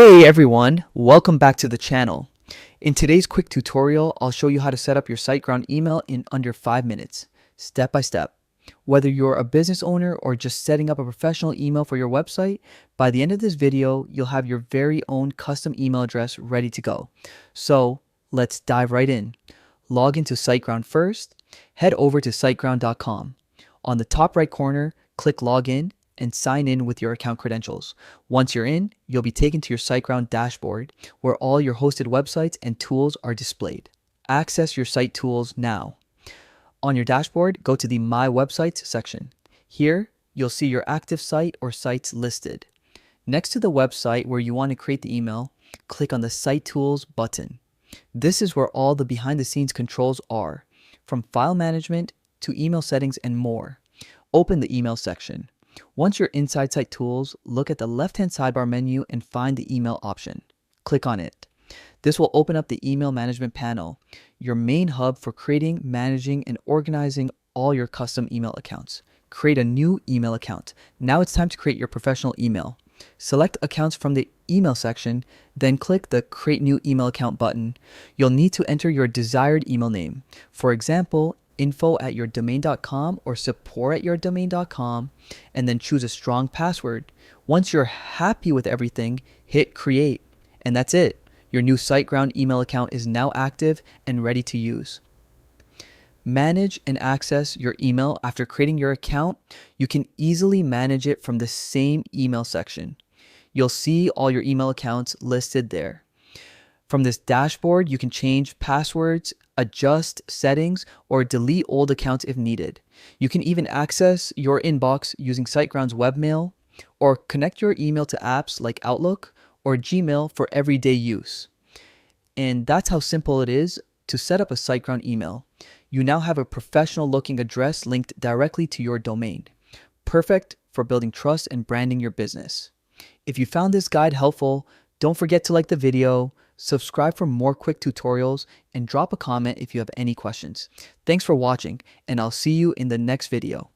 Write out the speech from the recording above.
Hey everyone, welcome back to the channel. In today's quick tutorial, I'll show you how to set up your Siteground email in under 5 minutes, step by step. Whether you're a business owner or just setting up a professional email for your website, by the end of this video, you'll have your very own custom email address ready to go. So let's dive right in. Log into Siteground first, head over to siteground.com. On the top right corner, click Login and sign in with your account credentials. Once you're in, you'll be taken to your Siteground dashboard where all your hosted websites and tools are displayed. Access your site tools now. On your dashboard, go to the My Websites section. Here, you'll see your active site or sites listed. Next to the website where you want to create the email, click on the Site Tools button. This is where all the behind-the-scenes controls are, from file management to email settings and more. Open the email section. Once you're inside Site Tools, look at the left-hand sidebar menu and find the email option. Click on it. This will open up the email management panel, your main hub for creating, managing, and organizing all your custom email accounts. Create a new email account. Now it's time to create your professional email. Select accounts from the email section, then click the Create New Email Account button. You'll need to enter your desired email name. For example, info@yourdomain.com or support@yourdomain.com, and then choose a strong password. Once you're happy with everything, hit create, and that's it. Your new Siteground email account is now active and ready to use. Manage and access your email after creating your account. You can easily manage it from the same email section. You'll see all your email accounts listed there. From this dashboard, you can change passwords, adjust settings, or delete old accounts if needed. You can even access your inbox using Siteground's webmail, or connect your email to apps like Outlook or Gmail for everyday use. And that's how simple it is to set up a Siteground email. You now have a professional looking address linked directly to your domain. Perfect for building trust and branding your business. If you found this guide helpful, don't forget to like the video, subscribe for more quick tutorials, and drop a comment if you have any questions. Thanks for watching, and I'll see you in the next video.